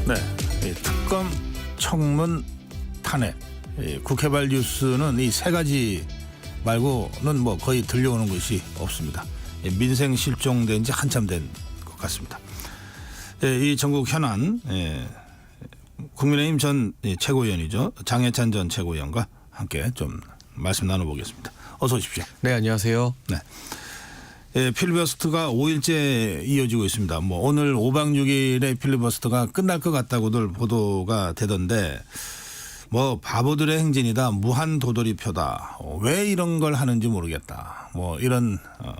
네, 이 특검, 청문, 탄핵, 이 국회발 뉴스는 이 세 가지 말고는 뭐 거의 들려오는 것이 없습니다. 민생 실종된 지 한참 된 것 같습니다. 이 전국 현안 국민의힘 전 최고위원이죠. 장해찬 전 최고위원과 함께 좀 말씀 나눠보겠습니다. 어서 오십시오. 네, 안녕하세요. 네. 필리버스터가 5일째 이어지고 있습니다. 뭐 오늘 5박 6일의 필리버스터가 끝날 것 같다고들 보도가 되던데 뭐 바보들의 행진이다, 무한 도돌이표다, 왜 이런 걸 하는지 모르겠다, 뭐 이런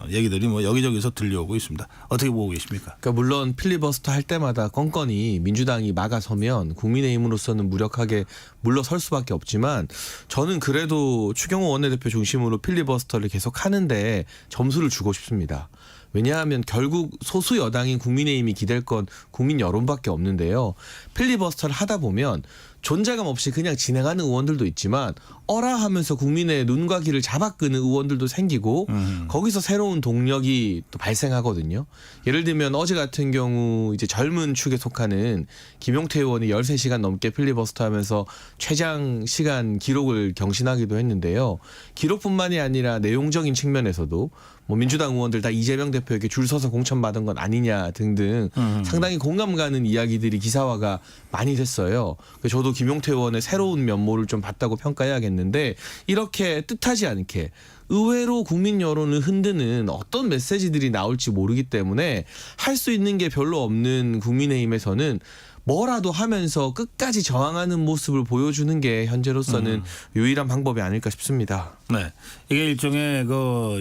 얘기들이 뭐 여기저기서 들려오고 있습니다. 어떻게 보고 계십니까? 그러니까 물론 필리버스터 할 때마다 건건이 민주당이 막아서면 국민의힘으로서는 무력하게 물러설 수밖에 없지만 저는 그래도 추경호 원내대표 중심으로 필리버스터를 계속 하는데 점수를 주고 싶습니다. 왜냐하면 결국 소수 여당인 국민의힘이 기댈 건 국민 여론밖에 없는데요. 필리버스터를 하다 보면 존재감 없이 그냥 진행하는 의원들도 있지만 어라 하면서 국민의 눈과 귀를 잡아끄는 의원들도 생기고 거기서 새로운 동력이 또 발생하거든요. 예를 들면 어제 같은 경우 이제 젊은 축에 속하는 김용태 의원이 13시간 넘게 필리버스터 하면서 최장 시간 기록을 경신하기도 했는데요. 기록뿐만이 아니라 내용적인 측면에서도 뭐 민주당 의원들 다 이재명 대표에게 줄 서서 공천받은 건 아니냐 등등 상당히 공감 가는 이야기들이 기사화가 많이 됐어요. 저도 김용태 의원의 새로운 면모를 좀 봤다고 평가해야겠는데 이렇게 뜻하지 않게 의외로 국민 여론을 흔드는 어떤 메시지들이 나올지 모르기 때문에 할 수 있는 게 별로 없는 국민의힘에서는 뭐라도 하면서 끝까지 저항하는 모습을 보여주는 게 현재로서는 유일한 방법이 아닐까 싶습니다. 네, 이게 일종의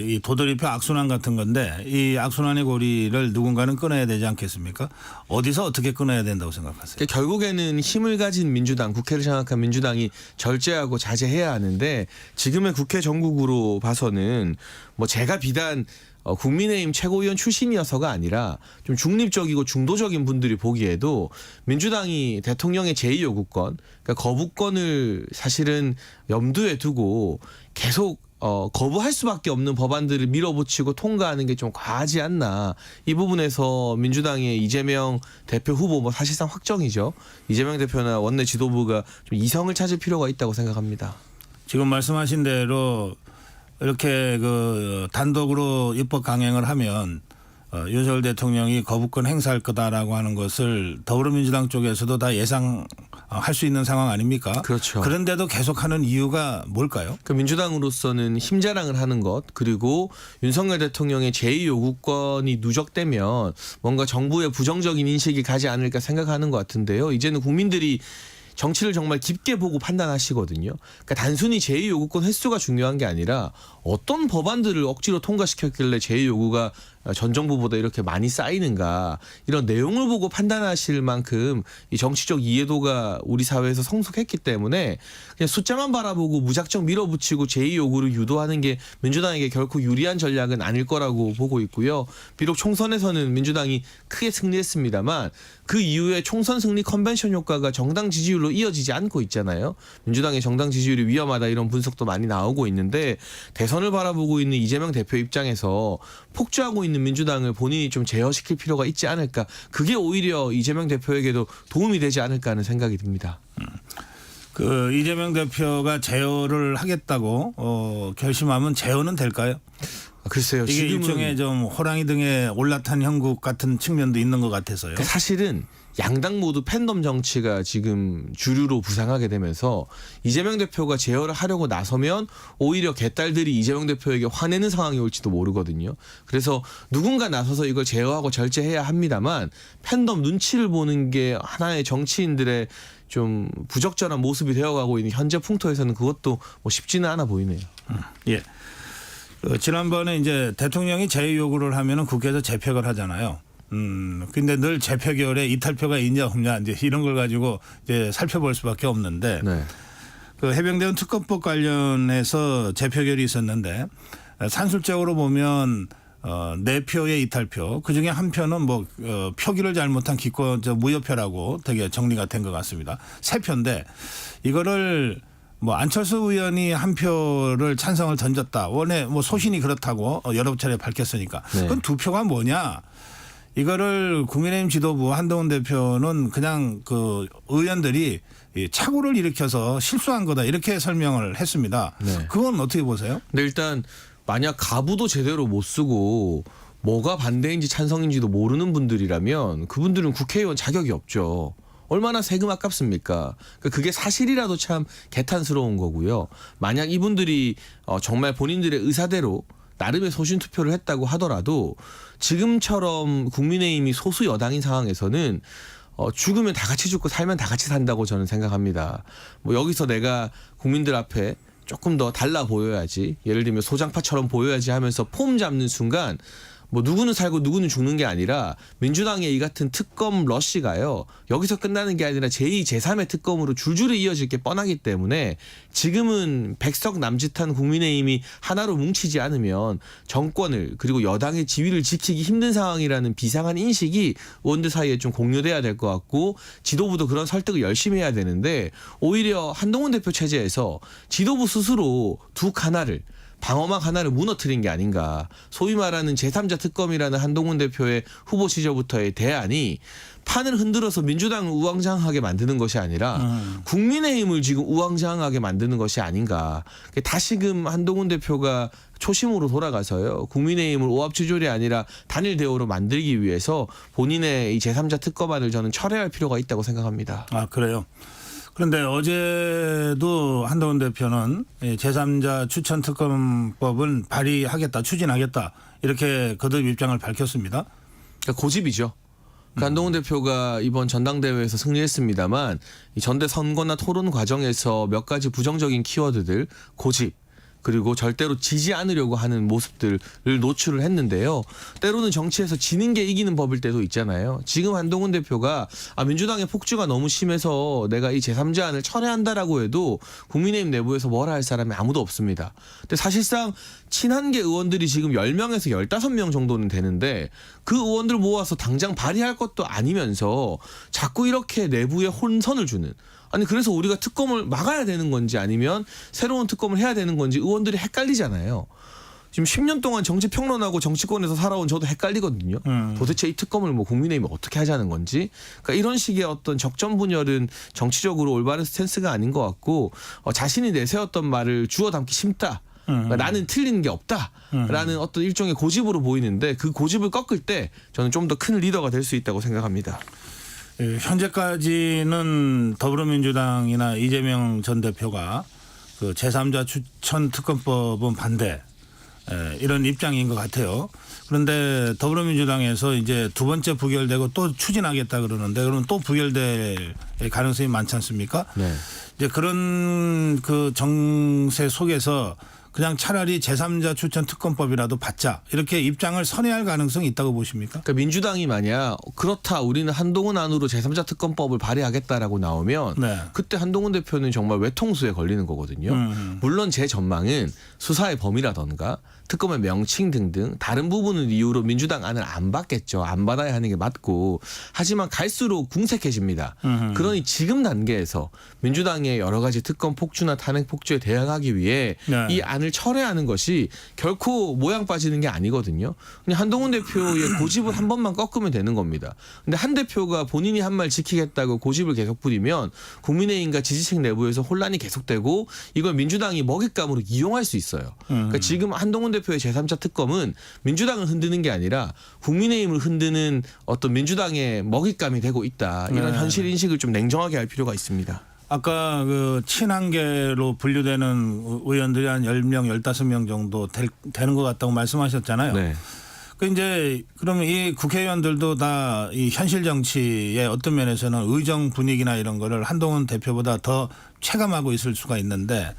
이 도돌이표 악순환 같은 건데 이 악순환의 고리를 누군가는 끊어야 되지 않겠습니까? 어디서 어떻게 끊어야 된다고 생각하세요? 그러니까 결국에는 힘을 가진 민주당, 국회를 장악한 민주당이 절제하고 자제해야 하는데 지금의 국회 정국으로 봐서는 뭐 제가 비단 국민의힘 최고위원 출신이어서가 아니라 좀 중립적이고 중도적인 분들이 보기에도 민주당이 대통령의 제2요구권, 그러니까 거부권을 사실은 염두에 두고 계속 거부할 수밖에 없는 법안들을 밀어붙이고 통과하는 게 좀 과하지 않나. 이 부분에서 민주당의 이재명 대표 후보 뭐 사실상 확정이죠. 이재명 대표나 원내 지도부가 좀 이성을 찾을 필요가 있다고 생각합니다. 지금 말씀하신 대로 이렇게 단독으로 입법 강행을 하면 윤석열 대통령이 거부권 행사할 거다라고 하는 것을 더불어민주당 쪽에서도 다 예상할 수 있는 상황 아닙니까? 그렇죠. 그런데도 계속하는 이유가 뭘까요? 그 민주당으로서는 힘자랑을 하는 것, 그리고 윤석열 대통령의 제2요구권이 누적되면 뭔가 정부의 부정적인 인식이 가지 않을까 생각하는 것 같은데요. 이제는 국민들이 정치를 정말 깊게 보고 판단하시거든요. 그러니까 단순히 제2요구권 횟수가 중요한 게 아니라 어떤 법안들을 억지로 통과시켰길래 제2요구가 전 정부보다 이렇게 많이 쌓이는가, 이런 내용을 보고 판단하실 만큼 이 정치적 이해도가 우리 사회에서 성숙했기 때문에 그냥 숫자만 바라보고 무작정 밀어붙이고 제2요구를 유도하는 게 민주당에게 결코 유리한 전략은 아닐 거라고 보고 있고요. 비록 총선에서는 민주당이 크게 승리했습니다만 그 이후에 총선 승리 컨벤션 효과가 정당 지지율로 이어지지 않고 있잖아요. 민주당의 정당 지지율이 위험하다 이런 분석도 많이 나오고 있는데 대선을 바라보고 있는 이재명 대표 입장에서 폭주하고 있는 민주당을 본인이 좀 제어시킬 필요가 있지 않을까. 그게 오히려 이재명 대표에게도 도움이 되지 않을까 하는 생각이 듭니다. 이재명 대표가 제어를 하겠다고 결심하면 제어는 될까요? 글쎄요. 이게 일종의 좀 호랑이 등에 올라탄 형국 같은 측면도 있는 것 같아서요. 그러니까 사실은 양당 모두 팬덤 정치가 지금 주류로 부상하게 되면서 이재명 대표가 제어를 하려고 나서면 오히려 개딸들이 이재명 대표에게 화내는 상황이 올지도 모르거든요. 그래서 누군가 나서서 이걸 제어하고 절제해야 합니다만 팬덤 눈치를 보는 게 하나의 정치인들의 좀 부적절한 모습이 되어가고 있는 현재 풍토에서는 그것도 뭐 쉽지는 않아 보이네요. 예. 지난번에 이제 대통령이 제2요구를 하면은 국회에서 재표결 하잖아요. 근데 늘 재표결에 이탈표가 있냐 없냐 이제 이런 걸 가지고 이제 살펴볼 수밖에 없는데 네. 해병대원 특검법 관련해서 재표결이 있었는데 산술적으로 보면 4표의 이탈표, 그중에 한 표는 표기를 잘못한 기권 무효표라고 되게 정리가 된 것 같습니다. 3표인데 이거를 안철수 의원이 한 표를 찬성을 던졌다. 원래 소신이 그렇다고 여러 차례 밝혔으니까. 네. 그건 2표가 뭐냐? 이거를 국민의힘 지도부 한동훈 대표는 그냥 그 의원들이 이 착오를 일으켜서 실수한 거다 이렇게 설명을 했습니다. 네. 그건 어떻게 보세요? 근데 일단 만약 가부도 제대로 못 쓰고 뭐가 반대인지 찬성인지도 모르는 분들이라면 그분들은 국회의원 자격이 없죠. 얼마나 세금 아깝습니까? 그러니까 그게 사실이라도 참 개탄스러운 거고요. 만약 이분들이 정말 본인들의 의사대로 나름의 소신 투표를 했다고 하더라도 지금처럼 국민의힘이 소수 여당인 상황에서는 죽으면 다 같이 죽고 살면 다 같이 산다고 저는 생각합니다. 뭐 여기서 내가 국민들 앞에 조금 더 달라 보여야지, 예를 들면 소장파처럼 보여야지 하면서 폼 잡는 순간 뭐 누구는 살고 누구는 죽는 게 아니라 민주당의 이 같은 특검 러시가요, 여기서 끝나는 게 아니라 제2, 제3의 특검으로 줄줄이 이어질 게 뻔하기 때문에 지금은 백석 남짓한 국민의힘이 하나로 뭉치지 않으면 정권을 그리고 여당의 지위를 지키기 힘든 상황이라는 비상한 인식이 의원들 사이에 좀 공유돼야 될 것 같고, 지도부도 그런 설득을 열심히 해야 되는데 오히려 한동훈 대표 체제에서 지도부 스스로 두 칸화를, 방어막 하나를 무너뜨린 게 아닌가. 소위 말하는 제3자 특검이라는 한동훈 대표의 후보 시절부터의 대안이 판을 흔들어서 민주당을 우왕좌왕하게 만드는 것이 아니라 국민의힘을 지금 우왕좌왕하게 만드는 것이 아닌가. 다시금 한동훈 대표가 초심으로 돌아가서요, 국민의힘을 오합지졸이 아니라 단일 대우로 만들기 위해서 본인의 이 제3자 특검안을 저는 철회할 필요가 있다고 생각합니다. 아, 그래요. 그런데 어제도 한동훈 대표는 제3자 추천 특검법은 발의하겠다, 추진하겠다 이렇게 거듭 입장을 밝혔습니다. 그러니까 고집이죠. 그러니까 한동훈 대표가 이번 전당대회에서 승리했습니다만 이 전대 선거나 토론 과정에서 몇 가지 부정적인 키워드들, 고집, 그리고 절대로 지지 않으려고 하는 모습들을 노출을 했는데요. 때로는 정치에서 지는 게 이기는 법일 때도 있잖아요. 지금 한동훈 대표가 민주당의 폭주가 너무 심해서 내가 이 제3자안을 철회한다라고 해도 국민의힘 내부에서 뭐라 할 사람이 아무도 없습니다. 근데 사실상 친한계 의원들이 지금 10명에서 15명 정도는 되는데 그 의원들 모아서 당장 발의할 것도 아니면서 자꾸 이렇게 내부에 혼선을 주는, 아니 그래서 우리가 특검을 막아야 되는 건지 아니면 새로운 특검을 해야 되는 건지 의원들이 헷갈리잖아요. 지금 10년 동안 정치 평론하고 정치권에서 살아온 저도 헷갈리거든요. 도대체 이 특검을 뭐 국민의힘이 어떻게 하자는 건지. 그러니까 이런 식의 어떤 적전 분열은 정치적으로 올바른 스탠스가 아닌 것 같고, 자신이 내세웠던 말을 주워 담기 쉽다. 그러니까 나는 틀리는 게 없다라는 어떤 일종의 고집으로 보이는데 그 고집을 꺾을 때 저는 좀 더 큰 리더가 될 수 있다고 생각합니다. 현재까지는 더불어민주당이나 이재명 전 대표가 그 제3자 추천 특검법은 반대, 이런 입장인 것 같아요. 그런데 더불어민주당에서 이제 두 번째 부결되고 또 추진하겠다 그러는데, 그러면 또 부결될 가능성이 많지 않습니까? 네. 이제 그런 그 정세 속에서 그냥 차라리 제3자 추천 특검법이라도 받자 이렇게 입장을 선회할 가능성이 있다고 보십니까? 그러니까 민주당이 만약 그렇다, 우리는 한동훈 안으로 제3자 특검법을 발의하겠다라고 나오면 네. 그때 한동훈 대표는 정말 외통수에 걸리는 거거든요. 물론 제 전망은 수사의 범위라던가 특검의 명칭 등등 다른 부분을 이유로 민주당 안을 안 받겠죠. 안 받아야 하는 게 맞고. 하지만 갈수록 궁색해집니다. 그러니 지금 단계에서 민주당의 여러 가지 특검 폭주나 탄핵 폭주에 대응하기 위해 네. 이 안을 철회하는 것이 결코 모양 빠지는 게 아니거든요. 그냥 한동훈 대표의 고집을 한 번만 꺾으면 되는 겁니다. 근데 한 대표가 본인이 한 말 지키겠다고 고집을 계속 부리면 국민의힘과 지지층 내부에서 혼란이 계속되고 이걸 민주당이 먹잇감으로 이용할 수 있어요. 그러니까 지금 한동훈 대표의 제3자 특검은 민주당을 흔드는 게 아니라 국민의힘을 흔드는 어떤 민주당의 먹잇감이 되고 있다. 이런 네. 현실 인식을 좀 냉정하게 할 필요가 있습니다. 아까 그 친한계로 분류되는 의원들이 한 10명, 15명 정도 되는 것 같다고 말씀하셨잖아요. 네. 그 이제 그러면 이 국회의원들도 다 이 현실 정치의 어떤 면에서는 의정 분위기나 이런 거를 한동훈 대표보다 더 체감하고 있을 수가 있는데,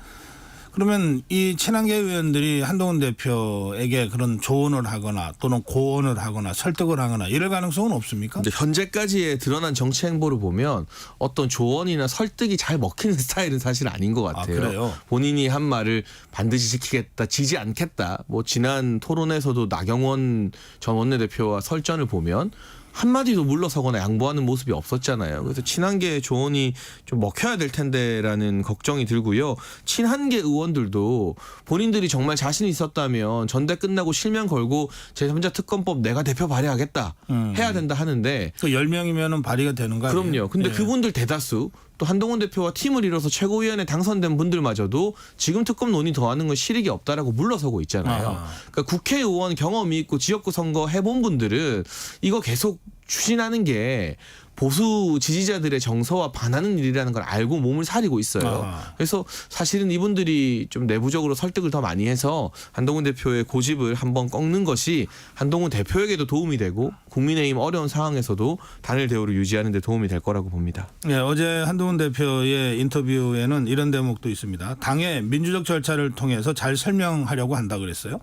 그러면 이 친한계 의원들이 한동훈 대표에게 그런 조언을 하거나 또는 고언을 하거나 설득을 하거나 이럴 가능성은 없습니까? 근데 현재까지의 드러난 정치 행보를 보면 어떤 조언이나 설득이 잘 먹히는 스타일은 사실 아닌 것 같아요. 그래요? 본인이 한 말을 반드시 지키겠다, 지지 않겠다. 뭐 지난 토론에서도 나경원 전 원내대표와 설전을 보면 한마디도 물러서거나 양보하는 모습이 없었잖아요. 그래서 친한계 조언이 좀 먹혀야 될 텐데라는 걱정이 들고요. 친한계 의원들도 본인들이 정말 자신이 있었다면 전대 끝나고 실명 걸고 제3자 특검법 내가 대표 발의하겠다 해야 된다 하는데 그 10명이면은 발의가 되는 거 아니에요? 그럼요. 근데 예. 그분들 대다수 또 한동훈 대표와 팀을 이뤄서 최고위원에 당선된 분들마저도 지금 특검 논의 더하는 건 실익이 없다라고 물러서고 있잖아요. 아하. 그러니까 국회의원 경험이 있고 지역구 선거 해본 분들은 이거 계속 추진하는 게 보수 지지자들의 정서와 반하는 일이라는 걸 알고 몸을 사리고 있어요. 아하. 그래서 사실은 이분들이 좀 내부적으로 설득을 더 많이 해서 한동훈 대표의 고집을 한번 꺾는 것이 한동훈 대표에게도 도움이 되고 국민의힘 어려운 상황에서도 단일 대우를 유지하는 데 도움이 될 거라고 봅니다. 네, 어제 한동훈 대표의 인터뷰에는 이런 대목도 있습니다. 당의 민주적 절차를 통해서 잘 설명하려고 한다 그랬어요.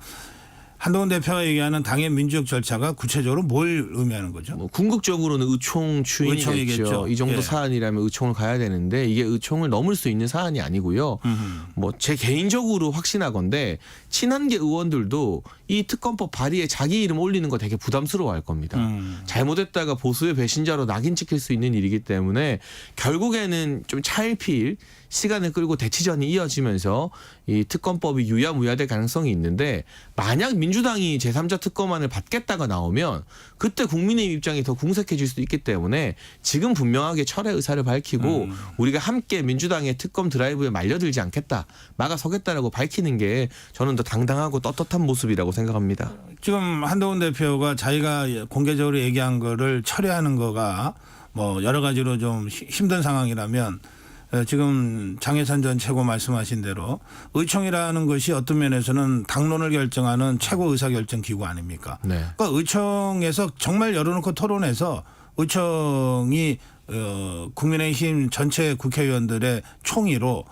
한동훈 대표가 얘기하는 당의 민주적 절차가 구체적으로 뭘 의미하는 거죠? 뭐 궁극적으로는 의총 추인이겠죠. 의총이겠죠. 이 정도 예. 사안이라면 의총을 가야 되는데 이게 의총을 넘을 수 있는 사안이 아니고요. 뭐 제 개인적으로 확신하건데 친한계 의원들도 이 특검법 발의에 자기 이름 올리는 거 되게 부담스러워할 겁니다. 잘못했다가 보수의 배신자로 낙인 찍힐 수 있는 일이기 때문에 결국에는 좀 차일피일 시간을 끌고 대치전이 이어지면서 이 특검법이 유야무야될 가능성이 있는데 만약 민주당이 제3자 특검안을 받겠다가 나오면 그때 국민의힘 입장이 더 궁색해질 수도 있기 때문에 지금 분명하게 철회 의사를 밝히고 우리가 함께 민주당의 특검 드라이브에 말려들지 않겠다, 막아서겠다라고 밝히는 게 저는 더 당당하고 떳떳한 모습이라고 생각합니다. 지금 한동훈 대표가 자기가 공개적으로 얘기한 거를 철회하는 거가 뭐 여러 가지로 좀 힘든 상황이라면 지금 장혜산 전 최고 말씀하신 대로 의총이라는 것이 어떤 면에서는 당론을 결정하는 최고 의사결정 기구 아닙니까? 네. 그러니까 의총에서 정말 열어놓고 토론해서 의총이 국민의힘 전체 국회의원들의 총의로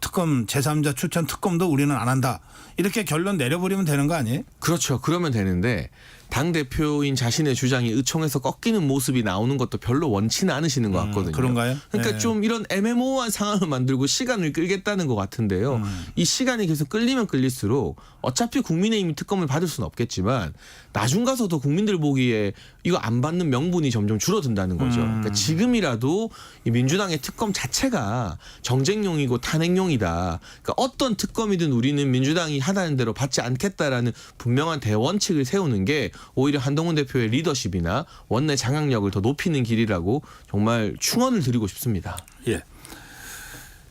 특검 제3자 추천 특검도 우리는 안 한다. 이렇게 결론 내려버리면 되는 거 아니에요? 그렇죠. 그러면 되는데 당대표인 자신의 주장이 의총에서 꺾이는 모습이 나오는 것도 별로 원치는 않으시는 것 같거든요. 그런가요? 그러니까 네. 좀 이런 애매모호한 상황을 만들고 시간을 끌겠다는 것 같은데요. 이 시간이 계속 끌리면 끌릴수록 어차피 국민의힘이 특검을 받을 수는 없겠지만 나중 가서도 국민들 보기에 이거 안 받는 명분이 점점 줄어든다는 거죠. 그러니까 지금이라도 이 민주당의 특검 자체가 정쟁용이고 탄핵용이다. 그러니까 어떤 특검이든 우리는 민주당이 하라는 대로 받지 않겠다라는 분명한 대원칙을 세우는 게 오히려 한동훈 대표의 리더십이나 원내 장악력을 더 높이는 길이라고 정말 충언을 드리고 싶습니다. 예.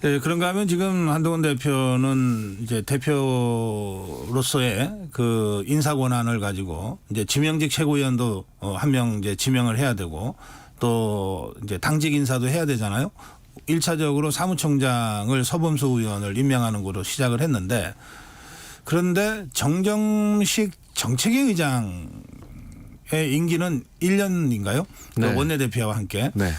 예, 그런가 하면 지금 한동훈 대표는 이제 대표로서의 그 인사 권한을 가지고 이제 지명직 최고위원도 한 명 이제 지명을 해야 되고 또 이제 당직 인사도 해야 되잖아요. 1차적으로 사무총장을 서범수 의원을 임명하는 거로 시작을 했는데 그런데 정정식 정책위 의장의 임기는 1년인가요? 네. 원내대표와 함께. 네.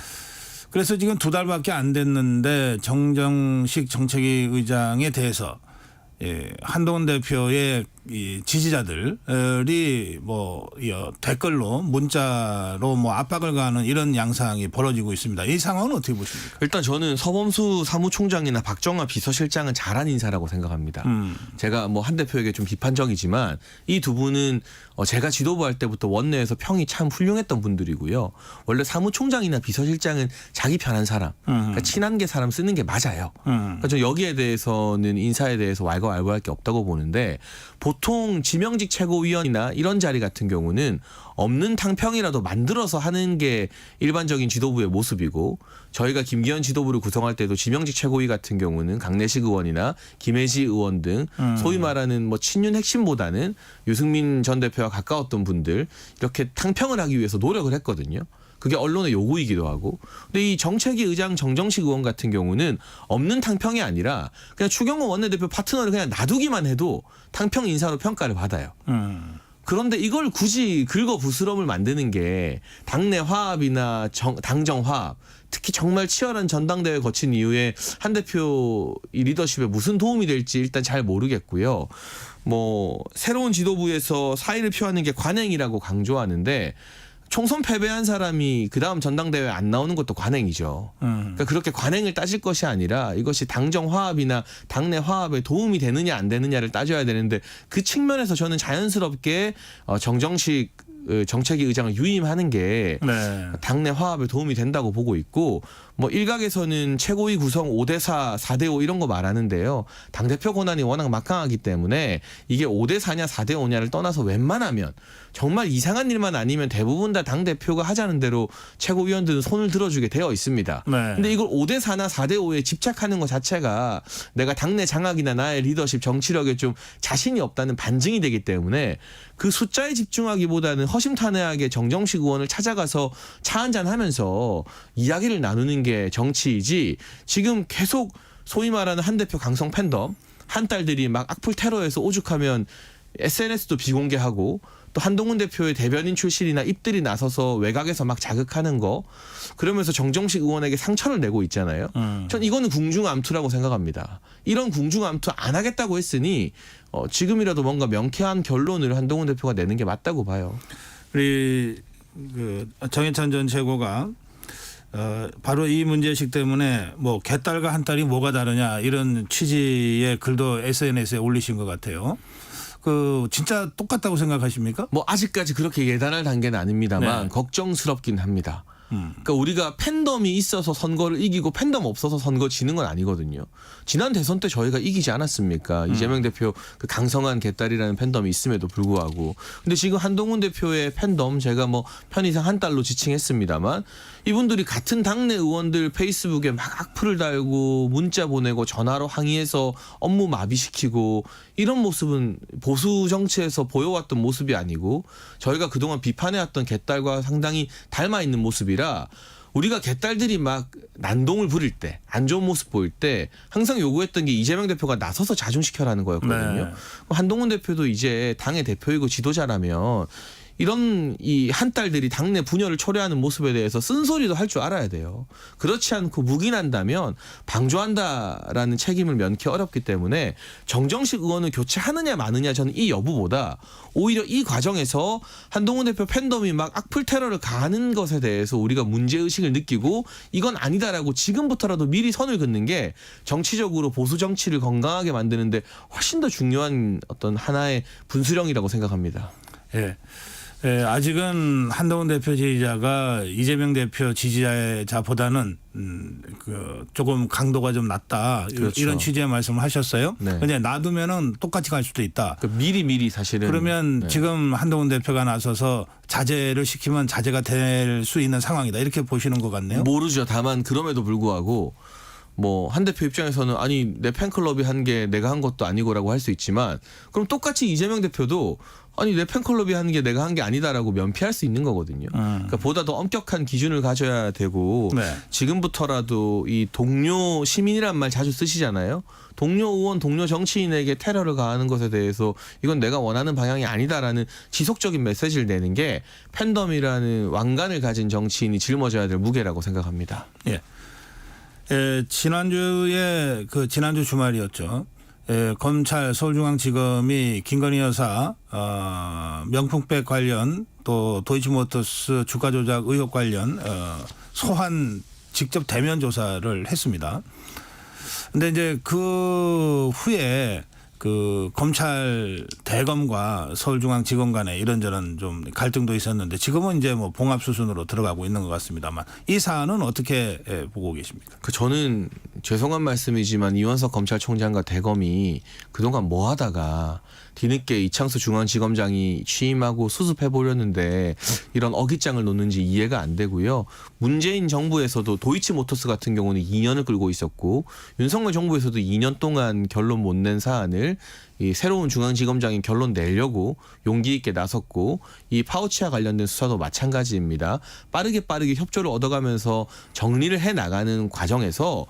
그래서 지금 2달밖에 안 됐는데 정정식 정책위 의장에 대해서 한동훈 대표의 이 지지자들이 뭐 댓글로 문자로 뭐 압박을 가하는 이런 양상이 벌어지고 있습니다. 이 상황은 어떻게 보십니까? 일단 저는 서범수 사무총장이나 박정아 비서실장은 잘한 인사라고 생각합니다. 제가 뭐 한 대표에게 좀 비판적이지만 이 두 분은 제가 지도부할 때부터 원내에서 평이 참 훌륭했던 분들이고요. 원래 사무총장이나 비서실장은 자기 편한 사람, 그러니까 친한 게 사람 쓰는 게 맞아요. 그러니까 저 여기에 대해서는 인사에 대해서 왈가왈부할 게 없다고 보는데 보통 지명직 최고위원이나 이런 자리 같은 경우는 없는 탕평이라도 만들어서 하는 게 일반적인 지도부의 모습이고 저희가 김기현 지도부를 구성할 때도 지명직 최고위 같은 경우는 강내식 의원이나 김혜지 의원 등 소위 말하는 뭐 친윤 핵심보다는 유승민 전 대표와 가까웠던 분들 이렇게 탕평을 하기 위해서 노력을 했거든요. 그게 언론의 요구이기도 하고. 근데 이 정책위 의장 정정식 의원 같은 경우는 없는 탕평이 아니라 그냥 추경호 원내대표 파트너를 그냥 놔두기만 해도 탕평 인사로 평가를 받아요. 그런데 이걸 굳이 긁어 부스럼을 만드는 게 당내 화합이나 당정 화합, 특히 정말 치열한 전당대회 거친 이후에 한 대표 이 리더십에 무슨 도움이 될지 일단 잘 모르겠고요. 뭐 새로운 지도부에서 사의를 표하는 게 관행이라고 강조하는데 총선 패배한 사람이 그다음 전당대회에 안 나오는 것도 관행이죠. 그러니까 그렇게 관행을 따질 것이 아니라 이것이 당정 화합이나 당내 화합에 도움이 되느냐 안 되느냐를 따져야 되는데 그 측면에서 저는 자연스럽게 정정식 정책위 의장을 유임하는 게 네. 당내 화합에 도움이 된다고 보고 있고 뭐 일각에서는 최고위 구성 5대4, 4대5 이런 거 말하는데요. 당대표 권한이 워낙 막강하기 때문에 이게 5대4냐 4대5냐를 떠나서 웬만하면 정말 이상한 일만 아니면 대부분 다 당대표가 하자는 대로 최고위원들은 손을 들어주게 되어 있습니다. 네. 근데 이걸 5대4나 4대5에 집착하는 것 자체가 내가 당내 장악이나 나의 리더십 정치력에 좀 자신이 없다는 반증이 되기 때문에 그 숫자에 집중하기보다는 허심탄회하게 정정식 의원을 찾아가서 차 한잔 하면서 이야기를 나누는 게 정치이지 지금 계속 소위 말하는 한 대표 강성 팬덤 한 딸들이 막 악플 테러에서 오죽하면 SNS도 비공개하고 또 한동훈 대표의 대변인 출신이나 입들이 나서서 외곽에서 막 자극하는 거 그러면서 정정식 의원에게 상처를 내고 있잖아요. 전 이거는 궁중암투라고 생각합니다. 이런 궁중암투 안 하겠다고 했으니 지금이라도 뭔가 명쾌한 결론을 한동훈 대표가 내는 게 맞다고 봐요. 우리 그 정해찬 전 최고가 바로 이 문제식 때문에 뭐 개딸과 한 딸이 뭐가 다르냐 이런 취지의 글도 SNS에 올리신 것 같아요. 그 진짜 똑같다고 생각하십니까? 뭐 아직까지 그렇게 예단할 단계는 아닙니다만 네. 걱정스럽긴 합니다. 그러니까 우리가 팬덤이 있어서 선거를 이기고 팬덤 없어서 선거 지는 건 아니거든요. 지난 대선 때 저희가 이기지 않았습니까? 이재명 대표 그 강성한 개딸이라는 팬덤이 있음에도 불구하고. 근데 지금 한동훈 대표의 팬덤 제가 뭐 편의상 한 달로 지칭했습니다만 이분들이 같은 당내 의원들 페이스북에 막 악플을 달고 문자 보내고 전화로 항의해서 업무 마비시키고 이런 모습은 보수 정치에서 보여왔던 모습이 아니고 저희가 그동안 비판해왔던 개딸과 상당히 닮아 있는 모습이라 우리가 개딸들이 막 난동을 부릴 때 안 좋은 모습 보일 때 항상 요구했던 게 이재명 대표가 나서서 자중시켜라는 거였거든요. 네. 한동훈 대표도 이제 당의 대표이고 지도자라면 이런 이 한 딸들이 당내 분열을 초래하는 모습에 대해서 쓴소리도 할 줄 알아야 돼요. 그렇지 않고 묵인한다면 방조한다라는 책임을 면키 어렵기 때문에 정정식 의원을 교체하느냐 마느냐 저는 이 여부보다 오히려 이 과정에서 한동훈 대표 팬덤이 막 악플 테러를 가하는 것에 대해서 우리가 문제의식을 느끼고 이건 아니다라고 지금부터라도 미리 선을 긋는 게 정치적으로 보수 정치를 건강하게 만드는데 훨씬 더 중요한 어떤 하나의 분수령이라고 생각합니다. 예. 예, 아직은 한동훈 대표 지지자가 이재명 대표 지지자보다는 그 조금 강도가 좀 낮다. 그렇죠. 이런 취지의 말씀을 하셨어요. 네. 근데 놔두면은 똑같이 갈 수도 있다. 그러니까 미리 사실은 그러면 네. 지금 한동훈 대표가 나서서 자제를 시키면 자제가 될 수 있는 상황이다. 이렇게 보시는 것 같네요. 모르죠. 다만 그럼에도 불구하고 뭐 한 대표 입장에서는 아니 내 팬클럽이 한 게 내가 한 것도 아니고라고 할 수 있지만 그럼 똑같이 이재명 대표도 아니 내 팬클럽이 한 게 내가 한 게 아니다라고 면피할 수 있는 거거든요. 그러니까 보다 더 엄격한 기준을 가져야 되고 네. 지금부터라도 이 동료 시민이란 말 자주 쓰시잖아요. 동료 의원, 동료 정치인에게 테러를 가하는 것에 대해서 이건 내가 원하는 방향이 아니다라는 지속적인 메시지를 내는 게 팬덤이라는 왕관을 가진 정치인이 짊어져야 될 무게라고 생각합니다. 예. 지난주 주말이었죠. 검찰 서울중앙지검이 김건희 여사 명품백 관련 또 도이치모터스 주가 조작 의혹 관련 소환 직접 대면 조사를 했습니다. 근데 이제 그 후에 그 검찰 대검과 서울중앙지검 간에 이런저런 좀 갈등도 있었는데 지금은 이제 뭐 봉합 수순으로 들어가고 있는 것 같습니다만 이 사안은 어떻게 보고 계십니까? 저는 죄송한 말씀이지만 이원석 검찰총장과 대검이 그동안 뭐 하다가 뒤늦게 이창수 중앙지검장이 취임하고 수습해 보려는데 이런 어깃장을 놓는지 이해가 안 되고요. 문재인 정부에서도 도이치모터스 같은 경우는 2년을 끌고 있었고 윤석열 정부에서도 2년 동안 결론 못 낸 사안을 이 새로운 중앙지검장이 결론 내려고 용기 있게 나섰고 이 파우치와 관련된 수사도 마찬가지입니다. 빠르게 협조를 얻어가면서 정리를 해나가는 과정에서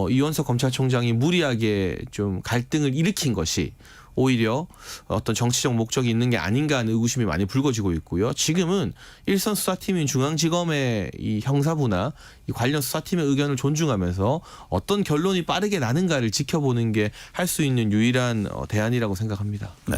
이원석 검찰총장이 무리하게 좀 갈등을 일으킨 것이 오히려 어떤 정치적 목적이 있는 게 아닌가 하는 의구심이 많이 불거지고 있고요. 지금은 일선 수사팀인 중앙지검의 이 형사부나 이 관련 수사팀의 의견을 존중하면서 어떤 결론이 빠르게 나는가를 지켜보는 게 할 수 있는 유일한 대안이라고 생각합니다. 네.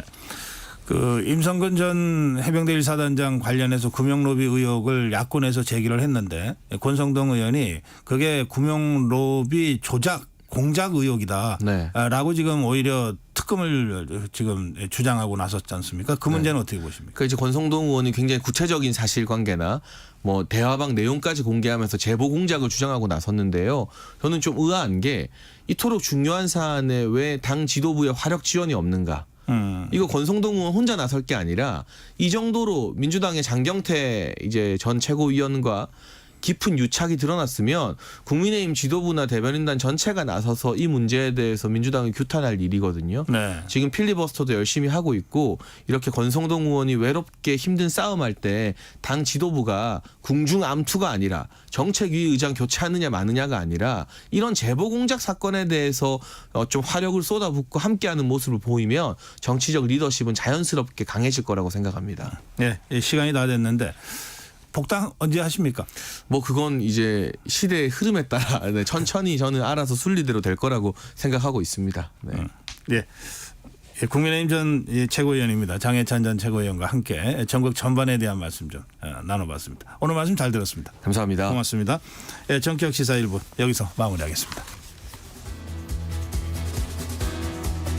그 임성근 전 해병대 1사단장 관련해서 금융로비 의혹을 야권에서 제기를 했는데 권성동 의원이 그게 금융로비 조작 공작 의혹이다. 네. 라고 지금 오히려 특검을 지금 주장하고 나섰지 않습니까? 그 문제는 어떻게 보십니까? 그 이제 권성동 의원이 굉장히 구체적인 사실관계나 뭐 대화방 내용까지 공개하면서 제보 공작을 주장하고 나섰는데요. 저는 좀 의아한 게 이토록 중요한 사안에 왜 당 지도부의 화력 지원이 없는가? 이거 권성동 의원 혼자 나설 게 아니라 이 정도로 민주당의 장경태 이제 전 최고위원과 깊은 유착이 드러났으면 국민의힘 지도부나 대변인단 전체가 나서서 이 문제에 대해서 민주당을 규탄할 일이거든요. 네. 지금 필리버스터도 열심히 하고 있고 이렇게 권성동 의원이 외롭게 힘든 싸움할 때 당 지도부가 궁중암투가 아니라 정책위 의장 교체하느냐 마느냐가 아니라 이런 제보 공작 사건에 대해서 좀 화력을 쏟아붓고 함께하는 모습을 보이면 정치적 리더십은 자연스럽게 강해질 거라고 생각합니다. 네, 시간이 다 됐는데 복당 언제 하십니까? 뭐 그건 이제 시대의 흐름에 따라 네, 천천히 저는 알아서 순리대로 될 거라고 생각하고 있습니다. 네. 예. 국민의힘 전 최고위원입니다. 장해찬 전 최고위원과 함께 전국 전반에 대한 말씀 좀 나눠봤습니다. 오늘 말씀 잘 들었습니다. 감사합니다. 고맙습니다. 정치적 시사 1부 여기서 마무리하겠습니다.